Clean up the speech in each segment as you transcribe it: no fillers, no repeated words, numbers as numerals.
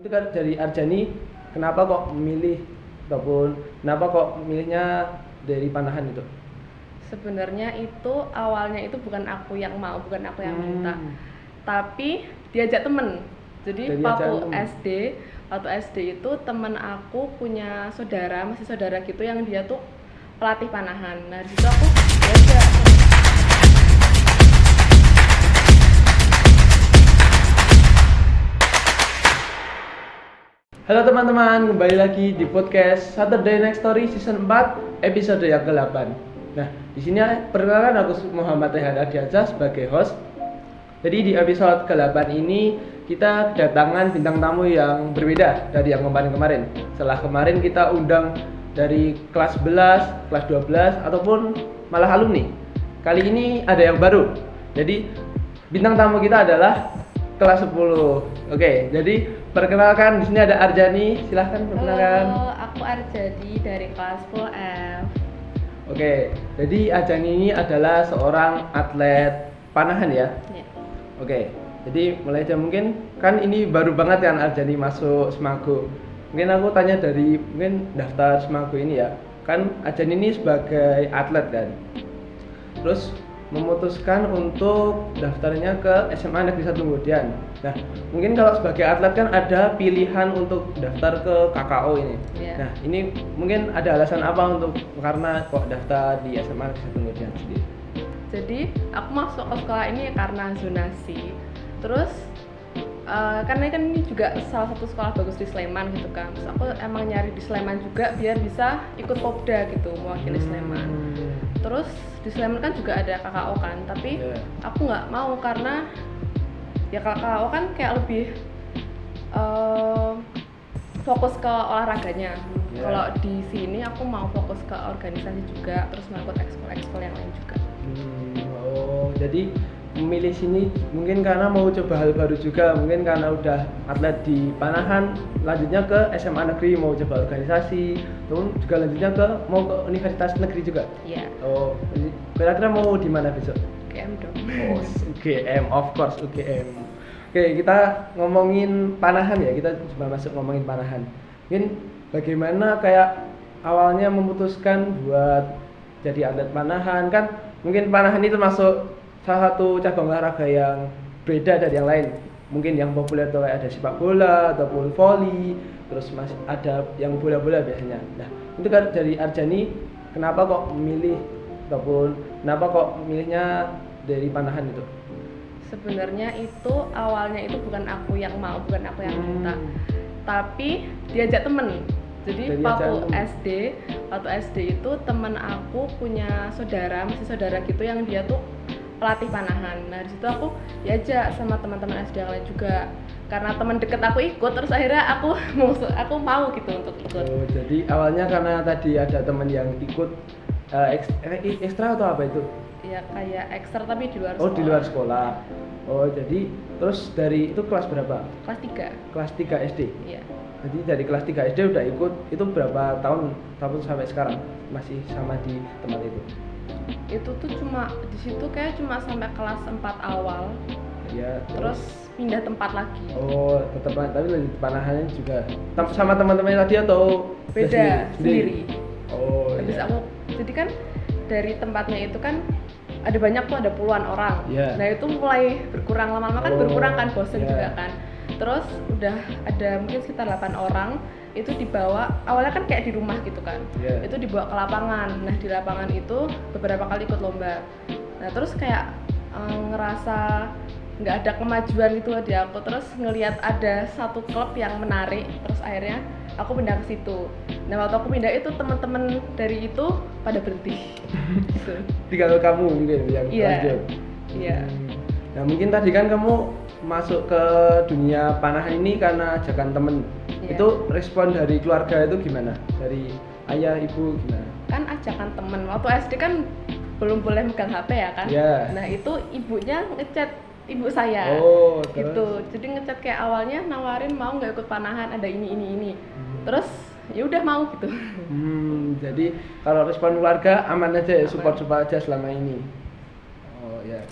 Itu kan dari Arjani, kenapa kok memilih ataupun kenapa kok milihnya dari Panahan itu? Sebenarnya itu awalnya itu bukan aku yang mau, bukan aku yang minta, Hmm. tapi diajak temen. Jadi Dari ajakan temen. waktu SD itu temen aku punya saudara, masih saudara gitu yang dia tuh pelatih panahan. Nah di situ aku diajak. Halo teman-teman, kembali lagi di podcast Saturday Next Story Season 4 episode yang ke-8. Nah, di sini perkenalkan aku Muhammad Rehan Ardiansyah sebagai host. Jadi di episode ke-8 ini kita kedatangan bintang tamu yang berbeda dari yang kemarin-kemarin. Setelah kemarin kita undang dari kelas 11, kelas 12 ataupun malah alumni. Kali ini ada yang baru. Jadi bintang tamu kita adalah kelas 10. Oke, jadi perkenalkan di sini ada Arjani, silahkan perkenalkan. Halo, aku Arjani dari kelas 10F. Oke, jadi Arjani ini adalah seorang atlet panahan ya. Ya. Oke, jadi mulai aja mungkin kan ini baru banget kan Arjani masuk Semago. Mungkin aku tanya dari mungkin daftar Semago ini ya. Kan Arjani ini sebagai atlet kan. Terus memutuskan untuk daftarnya ke SMA Negeri 1 kemudian. Nah, mungkin kalau sebagai atlet kan ada pilihan untuk daftar ke KKO ini. Iya. Nah, ini mungkin ada alasan apa untuk karena kok daftar di SMA Negeri 1 kemudian sendiri? Jadi aku masuk ke sekolah ini karena zonasi. Terus karena kan ini juga salah satu sekolah bagus di Sleman gitu kan. Terus aku emang nyari di Sleman juga biar bisa ikut Popda gitu mewakili Sleman. Terus di Sleman kan juga ada KKO kan, tapi aku nggak mau karena ya KKO kan kayak lebih fokus ke olahraganya. Kalau di sini aku mau fokus ke organisasi juga, terus mau ikut ekskul yang lain juga. Oh, jadi memilih sini mungkin karena mau coba hal baru juga, mungkin karena udah atlet di panahan, lanjutnya ke SMA negeri mau coba organisasi, terus juga lanjutnya ke mau ke universitas negeri juga. Iya. Oh, kira-kira mau di mana besok? UGM dong. Oh, UGM, of course UGM. Oke, kita ngomongin panahan ya, kita coba masuk ngomongin panahan. Mungkin bagaimana kayak awalnya memutuskan buat jadi atlet panahan, kan mungkin panahan itu masuk salah satu cabang olahraga yang beda dari yang lain. Mungkin yang populer tuh kayak ada sepak bola ataupun voli, terus masih ada yang bola-bola biasanya. Nah, itu kan dari Arjani, kenapa kok memilih ataupun kenapa kok milihnya dari panahan itu? Sebenarnya itu awalnya itu bukan aku yang mau, bukan aku yang minta, tapi diajak temen. Jadi Dari waktu SD itu temen aku punya saudara, masih saudara gitu yang dia tuh pelatih panahan. Nah di situ aku diajak sama teman-teman SD yang lain juga. Karena teman deket aku ikut, terus akhirnya aku mau gitu untuk ikut. Oh, jadi awalnya karena tadi ada teman yang ikut ekstra atau apa itu? Ya kayak ekstra tapi di luar Oh, sekolah. di luar sekolah. Oh, jadi terus dari itu kelas berapa? Kelas 3. Kelas 3 SD. Iya. Jadi dari kelas 3 SD udah ikut, itu berapa tahun sampai sekarang masih sama di tempat itu? Itu tuh cuma di situ kayak cuma sampai kelas 4 awal. Ya, Terus pindah tempat lagi. oh, tetap tapi lanjut panahannya juga sama teman-temannya tadi atau Beda sendiri. Oh, Habis ya. aku jadi kan dari tempatnya itu kan ada banyak tuh, ada puluhan orang. Iya. Nah itu mulai berkurang lama-lama kan, berkurang kan, bosen iya. juga kan. Terus udah ada mungkin sekitar 8 orang itu dibawa, awalnya kan kayak di rumah gitu kan. Iya. Itu dibawa ke lapangan. Nah di lapangan itu beberapa kali ikut lomba. Nah terus kayak ngerasa nggak ada kemajuan gitu di aku. Terus ngelihat ada satu klub yang menarik, terus akhirnya aku pindah ke situ. Nah waktu aku pindah itu teman-teman dari itu pada berhenti. Gitu. Tinggal kamu mungkin yang Iya. lanjut. Iya. Nah mungkin tadi kan kamu masuk ke dunia panahan ini karena ajakan temen. Iya. Itu respon dari keluarga itu gimana? Dari ayah, ibu gimana? Kan ajakan temen, waktu SD kan belum boleh megang HP ya kan. Iya. Nah itu ibunya ngechat ibu saya. Oh, terus? Gitu. Jadi ngechat kayak awalnya nawarin mau nggak ikut panahan, ada ini. Terus ya udah mau gitu. Jadi kalau respon keluarga aman aja ya, Aman. support aja selama ini. Oh ya.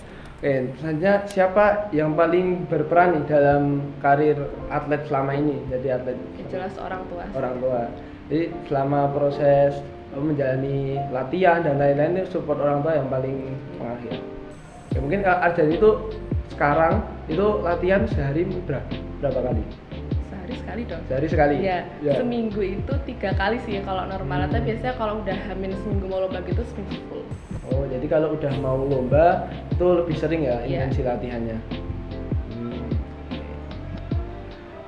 Oke, selanjutnya siapa yang paling berperan nih dalam karir atlet selama ini? Jadi atlet Ya, jelas orang tua. orang tua. Jadi selama proses menjalani latihan dan lain-lain itu support orang tua yang paling mengakhir. Ya, mungkin kalau Arjan itu sekarang itu latihan sehari berapa kali? Sehari sekali dong. Sehari sekali. Ya, Ya. seminggu itu 3 kali sih kalau normal. Tapi biasanya kalau udah hamil seminggu mau lomba gitu seminggu full. Oh, jadi kalau udah mau lomba itu lebih sering ya Iya. intensi latihannya.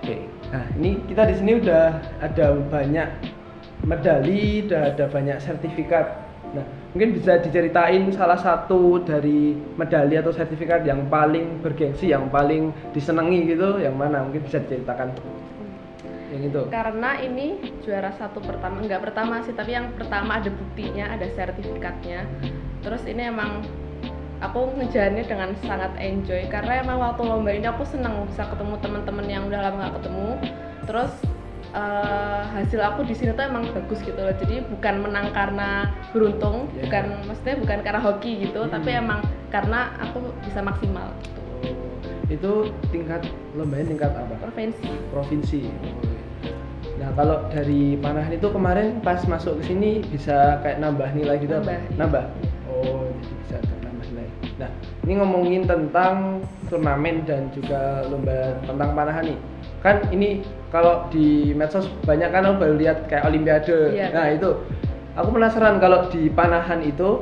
Oke. Nah, ini kita di sini udah ada banyak medali, udah ada banyak sertifikat. Nah, mungkin bisa diceritain salah satu dari medali atau sertifikat yang paling bergengsi, yang paling disenangi gitu, yang mana? Mungkin bisa diceritakan. Yang itu. Karena ini juara satu pertama, enggak pertama sih, tapi yang pertama ada buktinya, ada sertifikatnya. Terus ini emang aku ngejalannya dengan sangat enjoy karena emang waktu lomba ini aku seneng bisa ketemu teman-teman yang udah lama gak ketemu. Terus hasil aku di sini tuh emang bagus gitu loh. Jadi bukan menang karena beruntung, maksudnya bukan karena hoki gitu, tapi emang karena aku bisa maksimal gitu. Itu tingkat lombanya tingkat apa? Provinsi. Nah, kalau dari panahan itu kemarin pas masuk ke sini bisa kayak nambah nilai gitu apa? Nambah. Oh, jadi bisa nambah nilai. Nah, ini ngomongin tentang turnamen dan juga lomba tentang panahan nih. Kan ini kalau di medsos banyak kan aku baru lihat kayak olimpiade. Iya. Nah, itu aku penasaran kalau di panahan itu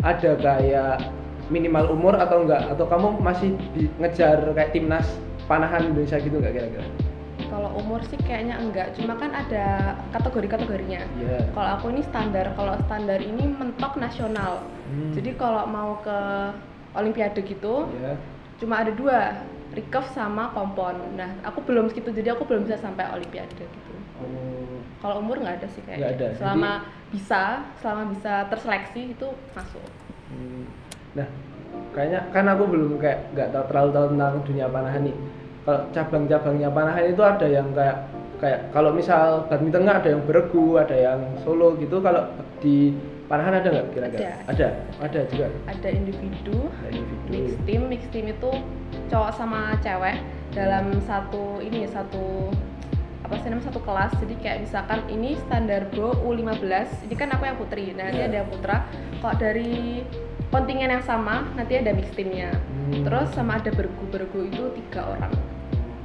ada kayak minimal umur atau enggak, atau kamu masih ngejar kayak timnas panahan Indonesia gitu enggak kira-kira? Kalau umur sih kayaknya enggak, cuma kan ada kategori-kategorinya. Yeah. Kalau aku ini standar, kalau standar ini mentok nasional. Jadi kalau mau ke olimpiade gitu, cuma ada 2, recurve sama kompon. Nah, aku belum segitu, jadi aku belum bisa sampai olimpiade gitu. Kalau umur nggak ada sih kayaknya. Nggak ada. Selama bisa terseleksi itu masuk. Nah, kayaknya kan aku belum kayak nggak terlalu tahu tentang dunia panahan nih. Kalau cabang-cabangnya panahan itu ada yang kayak kalau misal badminton nggak ada yang beregu, ada yang solo gitu. Kalau di panahan ada nggak kira-kira? Ada juga. Ada individu. Mixed team itu cowok sama cewek dalam satu kelas. Jadi kayak misalkan ini standar bro U15, ini kan aku yang putri, nah nanti ada yang putra. Kok dari kontingen yang sama nanti ada mixed teamnya. Terus sama ada bergu itu 3 orang.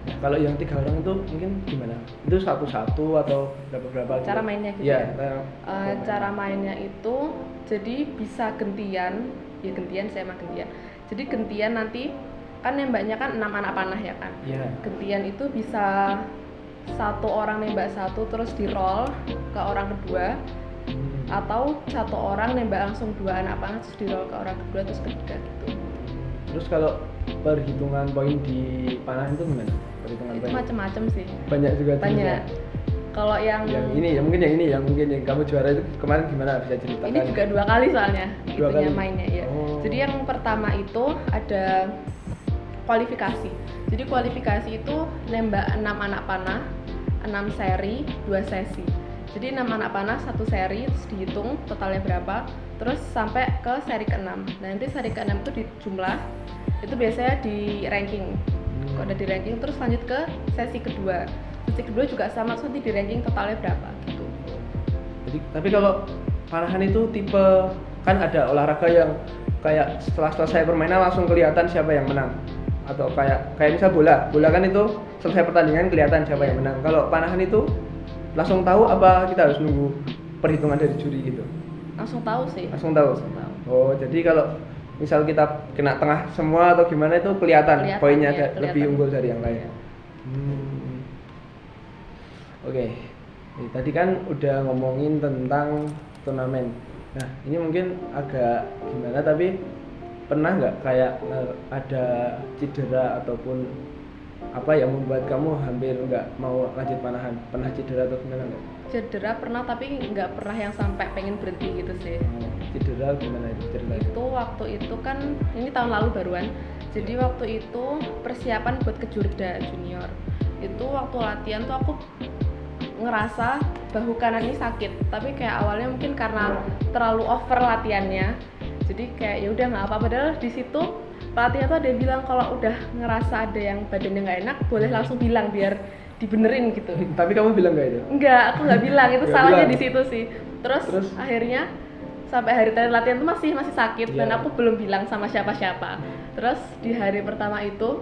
Nah, kalau yang 3 orang itu mungkin gimana? Itu satu-satu atau berapa? Cara mainnya gitu. Iya. Cara mainnya itu jadi bisa gantian. Jadi gantian nanti kan nembaknya kan 6 anak panah ya kan. Iya. Gantian itu bisa 1 orang nembak 1 terus di roll ke orang kedua, atau 1 orang nembak langsung 2 anak panah terus di roll ke orang kedua terus ketiga gitu. Terus kalau perhitungan poin di panah itu gimana? Perhitungan Itu poin? Macam-macam sih. Banyak juga. Banyak. Kalau yang ini yang mungkin yang kamu juara itu kemarin gimana, bisa ceritakan? ini juga 2 kali soalnya 2 kali mainnya ya. Jadi yang pertama itu ada kualifikasi. Jadi kualifikasi itu nembak 6 anak panah, 6 seri, 2 sesi. Jadi 6 anak panah 1 seri, terus dihitung totalnya berapa, terus sampai ke seri ke-6. Nah, nanti seri ke-6 itu dijumlah, itu biasanya di ranking. Kalau udah di ranking terus lanjut ke sesi kedua. Sesi kedua juga sama, terus nanti di ranking totalnya berapa gitu. Jadi tapi kalau panahan itu tipe kan ada olahraga yang kayak setelah selesai permainan langsung kelihatan siapa yang menang. Atau kayak misal bola kan itu selesai pertandingan kelihatan siapa yang menang. Kalau panahan itu langsung tahu apa kita harus nunggu perhitungan dari juri gitu? Langsung tahu sih. Langsung tahu. Oh, jadi kalau misal kita kena tengah semua atau gimana itu kelihatan poinnya lebih unggul dari yang lain. Oke. Tadi kan udah ngomongin tentang turnamen. Nah, ini mungkin agak gimana tapi pernah nggak kayak ada cedera ataupun apa yang membuat kamu hampir nggak mau lanjut panahan? Pernah cedera atau gimana nggak? Cedera pernah, tapi nggak pernah yang sampai pengen berhenti gitu sih. Cedera gimana itu ceritanya? Itu waktu itu kan ini tahun lalu baruan. Jadi waktu itu persiapan buat ke Jurda junior. Itu waktu latihan tuh aku ngerasa bahu kanan ini sakit, tapi kayak awalnya mungkin karena terlalu over latihannya. Jadi kayak ya udah nggak apa-apa, padahal di situ pelatihnya tuh ada yang bilang kalau udah ngerasa ada yang badannya nggak enak boleh langsung bilang biar dibenerin gitu. Tapi kamu bilang nggak itu? Enggak, aku nggak bilang, itu Nggak salahnya bilang. di situ sih. Terus akhirnya sampai hari terakhir latihan tuh masih sakit dan Iya. aku belum bilang sama siapa-siapa. Terus di hari pertama itu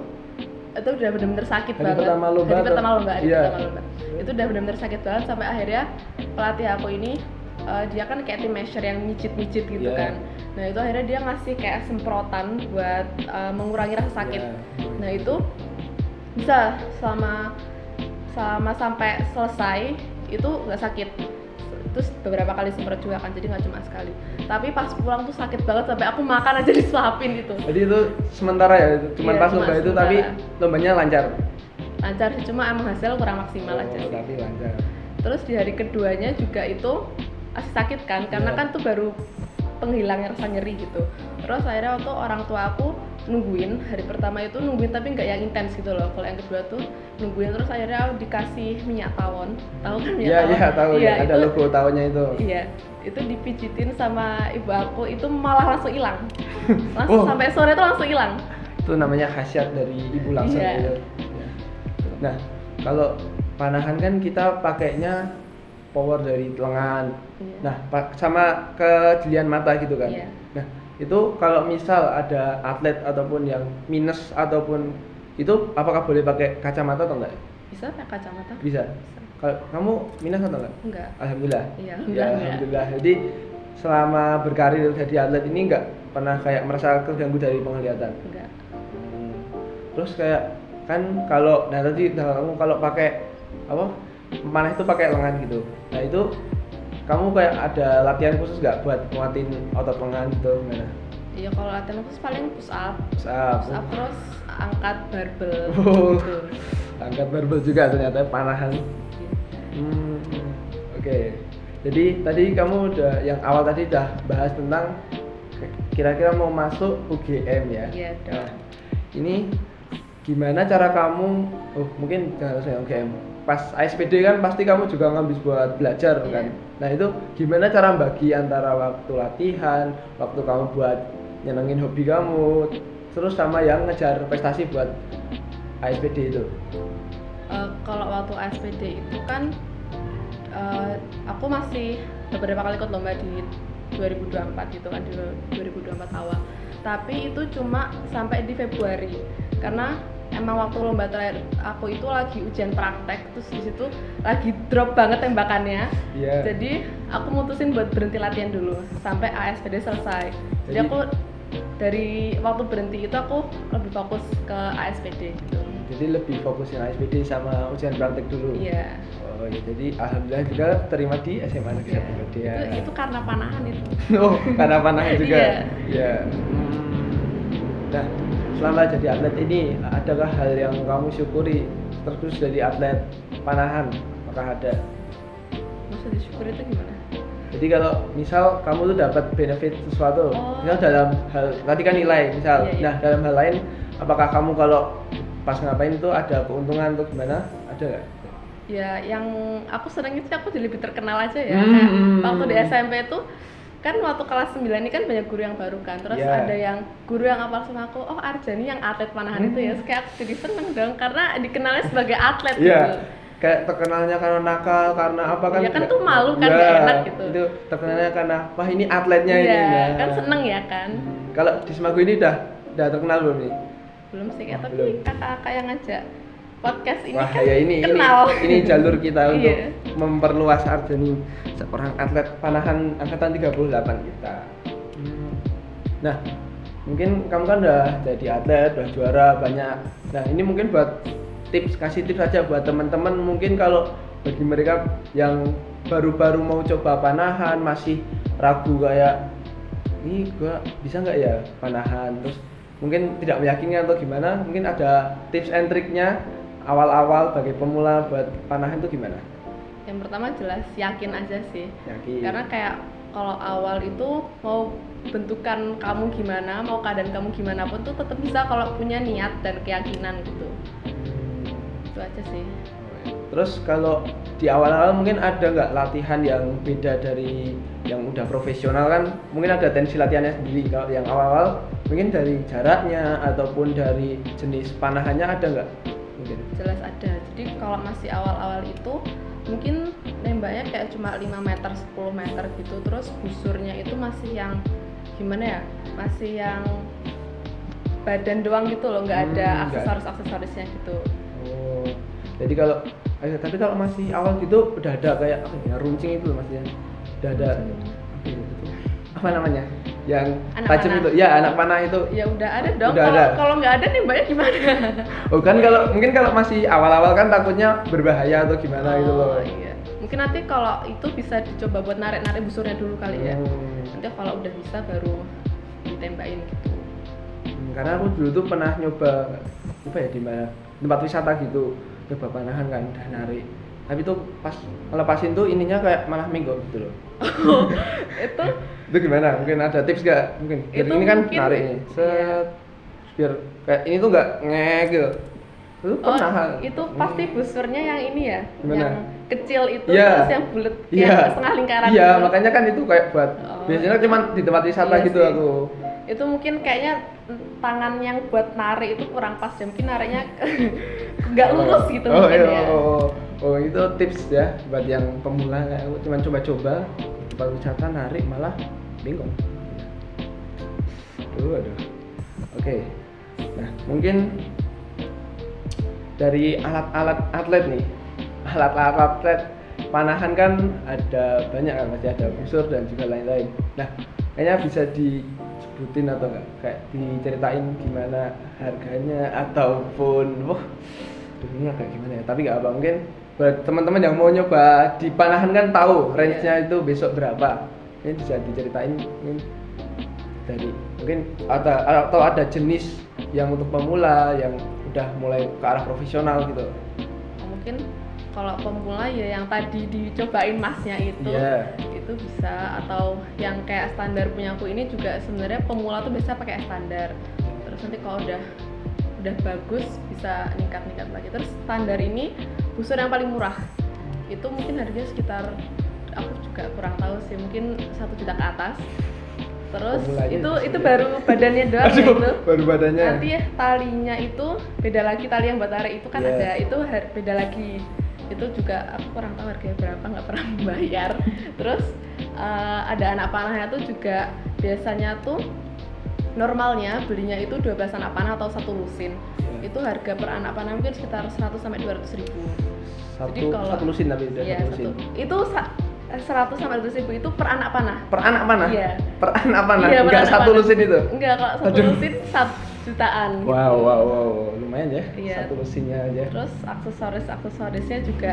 udah benar-benar sakit Hari banget. pertama lomba hari atau- pertama lomba, hari Iya. pertama lomba. Itu udah benar-benar sakit banget sampai akhirnya pelatih aku ini dia kan kayak tim measure yang micit-micit gitu Iya. kan. Nah, itu akhirnya dia ngasih kayak semprotan buat mengurangi rasa sakit. Iya. Nah, itu bisa selama sampai selesai itu nggak sakit. Terus beberapa kali semprot juga kan, jadi nggak cuma sekali. Tapi pas pulang tuh sakit banget sampai aku makan aja disuapin itu. Jadi itu sementara ya, cuma Iya, pas cuma lomba itu sementara. tapi lombanya lancar. Lancar sih, cuma emang hasil kurang maksimal aja sih. Tapi lancar. Terus di hari keduanya juga itu masih sakit kan, karena Iya. kan tuh baru penghilang rasa nyeri gitu. Terus akhirnya waktu orang tua aku nungguin, hari pertama itu nungguin tapi nggak yang intens gitu loh. Kalau yang kedua tuh nungguin, terus akhirnya dikasih minyak tawon. Tahu kan minyak Iya, tawon? iya tahu ya, ada itu- logo tawonnya itu. Iya, itu dipijitin sama ibu aku, itu malah langsung hilang. Langsung Oh. sampai sore tuh langsung hilang. Itu namanya khasiat dari ibu langsung Iya. gitu. Ya. Nah, kalau panahan kan kita pakainya power dari lengan. Iya. Nah, sama kejelian mata gitu kan. Iya. Nah, itu kalau misal ada atlet ataupun yang minus ataupun itu apakah boleh pakai kacamata atau enggak? Bisa pakai kacamata? Bisa. Kalau kamu minus atau enggak? Enggak. Alhamdulillah. Iya, Ya, alhamdulillah enggak. alhamdulillah. Jadi selama berkarir jadi atlet ini enggak pernah kayak merasa terganggu dari penglihatan. Enggak. Terus kayak kan kalau nah tadi kamu kalau pakai apa memanah itu pakai lengan gitu. Nah itu kamu kayak ada latihan khusus nggak buat nguatin otot lengan gitu gimana? Iya, kalau latihan khusus paling push up, Push up. terus angkat barbel. Oh. Gitu. Angkat barbel juga ternyata panahan. Oke. Jadi tadi kamu udah yang awal tadi udah bahas tentang kira-kira mau masuk UGM ya. Iya dong. Nah, ini gimana cara kamu? Oh mungkin jangan langsung UGM. Pas ASPD kan pasti kamu juga ngambil buat belajar Iya. kan. Nah itu gimana cara bagi antara waktu latihan, waktu kamu buat nyenengin hobi kamu, terus sama yang ngejar prestasi buat ASPD itu. Kalau waktu ASPD itu kan aku masih beberapa kali ikut lomba di 2024 gitu kan, di 2024 awal. Tapi itu cuma sampai di Februari karena emang waktu lomba terakhir aku itu lagi ujian praktek, terus di situ lagi drop banget tembakannya. Iya. Jadi aku mutusin buat berhenti latihan dulu sampai ASPD selesai. Jadi Jadi- aku dari waktu berhenti itu aku lebih fokus ke ASPD gitu. Jadi lebih fokusin ASPD sama ujian praktek dulu. Iya. Oh ya, jadi alhamdulillah juga terima di SMA Negeri Iya. 1 Medan. Itu karena panahan itu. Oh, karena panahan juga. Iya. Iya. Nah, selama jadi atlet ini adakah hal yang kamu syukuri terus dari atlet panahan? Apakah ada? Maksud disyukur itu gimana? Jadi kalau misal kamu tuh dapat benefit sesuatu, Oh. misal dalam hal tadi kan nilai, misal. Iya, iya. Nah, dalam hal lain apakah kamu kalau pas ngapain itu ada keuntungan atau gimana? Ada nggak? Ya, yang aku seneng itu aku jadi lebih terkenal aja ya. Hmm. Kayak waktu di SMP itu kan waktu kelas 9 ini kan banyak guru yang baru kan. Terus Iya. ada yang guru yang apal sama aku, oh Arjani yang atlet panahan itu ya. Terus kayak aku jadi seneng dong karena dikenalnya sebagai atlet Iya. gitu. Kayak terkenalnya karena nakal, karena apa kan? Iya, kan nggak- tuh malu kan, Iya, nggak enak gitu. Itu terkenalnya karena wah ini atletnya ini. Iya, Nah. kan seneng ya kan. Kalau di Semagu ini udah terkenal belum nih? Belum sih kayak, Oh, tapi belum. kakak-kakak yang ngajak podcast ini Wah kan ya ini kenal. ini jalur kita untuk Iya. memperluas Arjani seorang atlet panahan angkatan 38 kita. Nah, mungkin kamu kan udah jadi atlet, udah juara banyak. Nah, ini mungkin buat kasih tips aja buat teman-teman mungkin kalau bagi mereka yang baru-baru mau coba panahan masih ragu kayak ini gua bisa nggak ya panahan, terus mungkin tidak meyakinkan atau gimana, mungkin ada tips and triknya awal-awal bagi pemula buat panahan itu gimana? Yang pertama jelas yakin aja sih. Yakin. Karena kayak kalau awal itu mau bentukan kamu gimana, mau keadaan kamu gimana pun tuh tetap bisa kalau punya niat dan keyakinan gitu. Itu aja sih. Terus kalau di awal-awal mungkin ada nggak latihan yang beda dari yang udah profesional kan? Mungkin ada tendensi latihannya sendiri. Kalau yang awal-awal mungkin dari jaraknya ataupun dari jenis panahannya ada nggak? Mungkin. Jelas ada. Jadi kalau masih awal-awal itu mungkin nembaknya kayak cuma 5 meter, 10 meter gitu. Terus busurnya itu masih yang gimana ya? Masih yang badan doang gitu loh, nggak ada nggak. aksesoris-aksesorisnya gitu. Oh, jadi tapi kalau masih awal gitu udah ada kayak apa ya, runcing itu loh maksudnya. Udah ada apa ya, itu? Apa namanya? Yang Anak tajam panah. itu. Ya, anak panah itu. Ya udah ada dong. Udah ada. Kalau nggak ada nembaknya gimana? Oh kan mungkin kalau masih awal-awal kan takutnya berbahaya atau gimana gitu loh. Iya. Mungkin nanti kalau itu bisa dicoba buat narik-narik busurnya dulu kali ya. Nanti kalau udah bisa baru ditembakin gitu. Karena aku dulu tuh pernah nyoba apa ya di mana tempat wisata gitu, coba panahan kan udah narik. Tapi tuh pas ngelepasin tuh ininya kayak malah minggu gitu loh. Itu Itu gimana? Mungkin ada tips gak? Mungkin. Jadi Itu ini kan mungkin, narik nih. Set. iya. Biar kayak ini tuh nggak ngek gitu. Itu pernah. itu pasti busurnya yang ini ya, Gimana? yang kecil itu Iya. terus yang bulat Iya. yang setengah lingkaran Iya, gitu. makanya kan itu kayak buat Oh. biasanya cuma di tempat wisata Iya gitu sih. aku. Itu mungkin kayaknya tangan yang buat narik itu kurang pas ya, mungkin nariknya nggak lurus gitu Oh, mungkin iya, ya. oh, itu tips ya buat yang pemula kayak aku cuma coba-coba di tempat wisata narik malah bingung. Aduh. Oke. Nah, mungkin dari alat-alat atlet nih. Alat-alat atlet panahan kan ada banyak kan, masih ada busur dan juga lain-lain. Nah, kayaknya bisa disebutin atau enggak kayak diceritain gimana harganya ataupun ini kayak gimana ya, tapi nggak apa, mungkin buat teman-teman yang mau nyoba di panahan kan tahu range-nya itu besok berapa, ini bisa diceritain mungkin dari mungkin atau ada jenis yang untuk pemula yang udah mulai ke arah profesional gitu. Mungkin kalau pemula ya yang tadi dicobain masnya itu Iya. itu bisa, atau yang kayak standar punya aku ini juga sebenarnya pemula tuh biasa pakai standar, terus nanti kalau udah bagus bisa ningkat lagi. Terus standar ini busur yang paling murah itu mungkin harganya sekitar, aku juga kurang tahu sih, mungkin 1 juta ke atas. Terus Pemulanya itu baru badannya doang ya itu. Baru badannya. Nanti ya talinya itu beda lagi, tali yang buat tarik itu kan Iya. ada, itu beda lagi. Itu juga aku kurang tahu harganya berapa, nggak pernah membayar. Terus ada anak panahnya tuh juga biasanya tuh normalnya belinya itu 12 anak panah atau 1 lusin. Iya. Itu harga per anak panah mungkin sekitar 100 sampai 200 ribu. Satu lusin tapi udah Iya, satu lusin. itu 100 sampai 200 ribu itu per anak panah. Per anak panah? Iya. Per anak panah? Iya, per Enggak anak satu panah. lusin itu? Enggak, kalau 1 Aduh. lusin 1 jutaan gitu. Wow, lumayan ya. Iya. Satu lusinnya aja. Terus aksesorisnya juga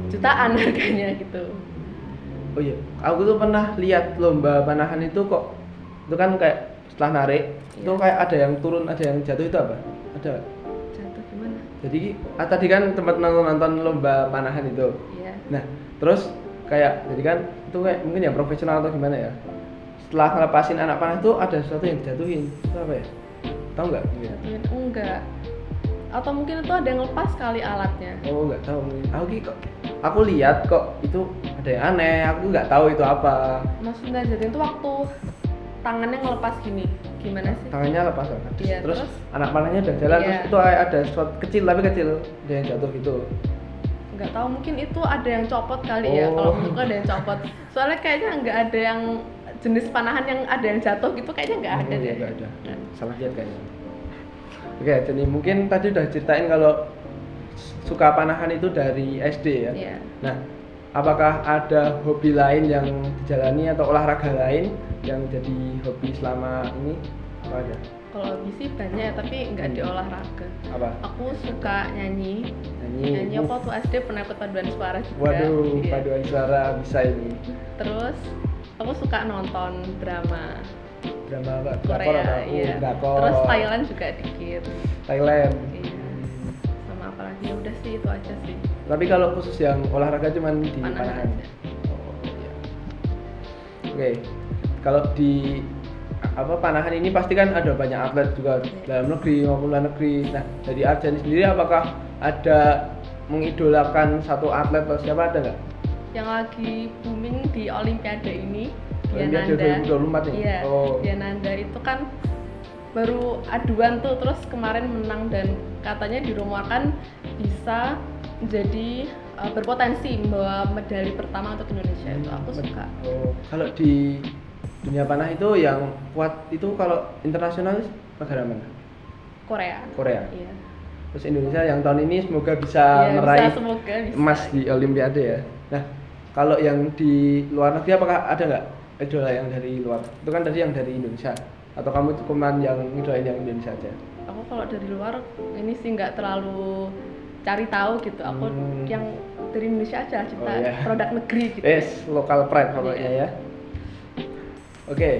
jutaan harganya gitu. Oh iya, aku tuh pernah lihat lomba panahan itu kok, itu kan kayak setelah narik, itu Iya. kayak ada yang turun, ada yang jatuh, itu apa? Ada. Jatuh gimana? Jadi tadi kan tempat nonton lomba panahan itu. Iya. Nah, terus kayak jadi kan itu kayak mungkin yang profesional atau gimana ya? Setelah ngelepasin anak panah itu ada sesuatu yang dijatuhin. Itu apa ya? Tahu nggak? Mungkin? Jatuhin enggak. Atau mungkin itu ada yang lepas kali alatnya. Oh nggak tahu mungkin. Aku lihat kok itu ada yang aneh. Aku nggak tahu itu apa. Maksudnya jatuhin itu waktu tangannya ngelepas gini. Gimana sih? Tangannya lepas kan. Iya, terus terus? anak panahnya udah jalan, Iya. terus itu kayak ada sesuatu kecil tapi kecil ada yang jatuh gitu. Nggak tahu, mungkin itu ada yang copot kali ya. Kalau Oh. menurutku ada yang copot. Soalnya kayaknya nggak ada yang jenis panahan yang ada yang jatuh gitu, kayaknya nggak ada deh. Nggak ada. Salah lihat kayaknya. Oke, jadi mungkin tadi udah ceritain kalau suka panahan itu dari SD ya. Iya. Nah, apakah ada hobi lain yang dijalani atau olahraga lain yang jadi hobi selama ini? Apa ada? Kalau hobi sih banyak, tapi nggak di olahraga. Apa? Aku suka nyanyi. Nyanyi. Aku waktu SD pernah ikut paduan suara juga. Waduh, Iya. paduan suara bisa ini. Terus aku suka nonton drama Drama apa? Drakor Korea, apa? iya. Drakor. Terus Thailand juga dikit. Thailand. Iya. Sama apa lagi? Ya udah sih, itu aja sih. Tapi kalau khusus yang olahraga cuman di Panahan panahan. aja. Oh iya. Oke. Kalau di panahan ini pasti kan ada banyak atlet juga dalam negeri maupun luar negeri. Nah, dari Arjani sendiri apakah ada mengidolakan satu atlet atau siapa, ada nggak? Yang lagi booming di Olimpiade ini Olimpiade 2024 nih. Iya, Oh. Diananda itu kan baru aduan tuh, terus kemarin menang dan katanya dirumorkan bisa jadi berpotensi membawa medali pertama untuk Indonesia. Itu aku suka. Oh, kalau di dunia panah itu yang kuat itu kalau internasional negara mana? Korea. Korea. Iya. Terus Indonesia yang tahun ini semoga bisa Iya, meraih semoga bisa. emas di Olimpiade ya. Nah, kalau yang di luar negeri apakah ada nggak idola yang dari luar? Itu kan tadi yang dari Indonesia. Atau kamu cuman yang idolain yang Indonesia aja? Aku kalau dari luar ini sih nggak terlalu cari tahu gitu. Aku yang dari Indonesia aja, cinta Oh, iya. produk negeri gitu. Local pride pokoknya Iya. ya. Oke,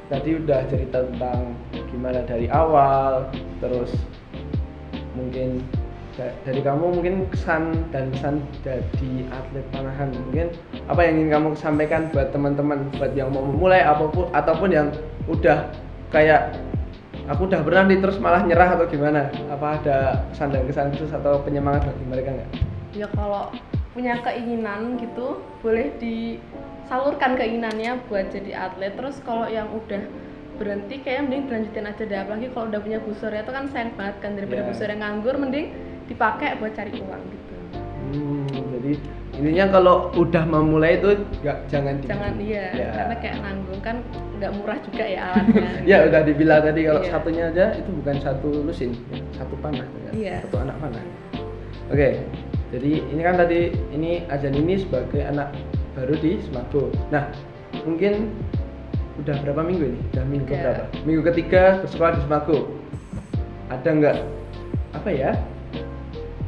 tadi udah cerita tentang gimana dari awal, terus mungkin dari kamu mungkin kesan jadi atlet panahan, mungkin apa yang ingin kamu sampaikan buat teman-teman, buat yang mau memulai ataupun yang udah kayak aku udah pernah nih terus malah nyerah atau gimana? Apa ada kesan dan kesan khusus atau penyemangat bagi mereka nggak? Ya kalau punya keinginan gitu boleh disalurkan keinginannya buat jadi atlet. Terus kalau yang udah berhenti kayak mending dilanjutin aja deh, apalagi kalau udah punya Bu Surya itu kan sayang banget kan, daripada Bu Surya nganggur mending dipakai buat cari uang gitu. Jadi intinya kalau udah memulai itu jangan Iya, ya. karena kayak nanggung kan nggak murah juga ya alatnya. Ya udah dibilang tadi kalau Iya. satunya aja itu bukan satu lusin, satu panah, Iya. satu anak panah. Oke, jadi ini kan tadi ini Ajan ini sebagai anak baru di Semago. Nah, mungkin udah berapa minggu ini? Udah minggu Iya. berapa? Minggu ketiga bersekolah di Semago. Ada nggak apa ya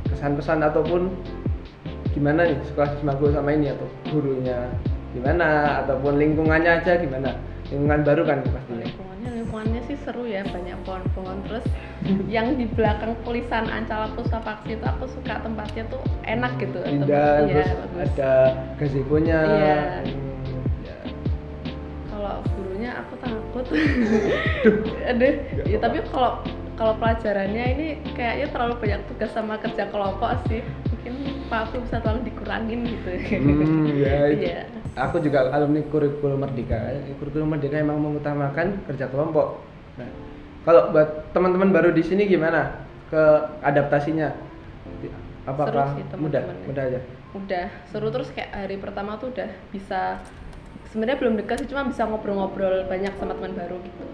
kesan-pesan ataupun gimana nih sekolah di Semago sama ini, atau gurunya gimana ataupun lingkungannya aja gimana? Lingkungan baru kan pastinya. Lingkungannya sih seru ya, banyak pohon-pohon. Terus yang di belakang tulisan Ancala Pustapaksi itu aku suka, tempatnya tuh enak gitu. Indah, Iya, terus bagus. ada gazebo-nya. Iya. Ya. Kalau gurunya aku takut. Aduh, ya tapi kalau pelajarannya ini kayaknya terlalu banyak tugas sama kerja kelompok sih. Mungkin Pak Aku bisa tolong dikurangin gitu. Ya, Iya. Aku juga alumni kurikulum Merdeka. Kurikulum Merdeka emang mengutamakan kerja kelompok. Nah, kalau buat teman-teman baru di sini gimana ke adaptasinya? Apakah Seru sih, mudah? teman-temannya. Mudah aja. Udah seru, terus kayak hari pertama tuh udah bisa, sebenarnya belum dekat sih, cuma bisa ngobrol-ngobrol banyak sama teman baru gitu.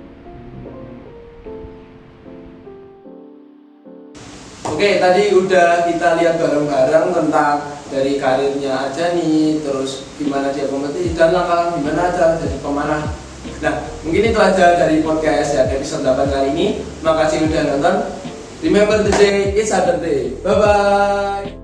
Oke, tadi udah kita lihat bareng-bareng tentang dari karirnya aja nih, terus gimana dia kompetisi dan langkah gimana aja jadi pemanah. Nah, mungkin itu aja dari podcast ya episode 8 kali ini. Makasih udah nonton. Remember the day is other day. Bye bye.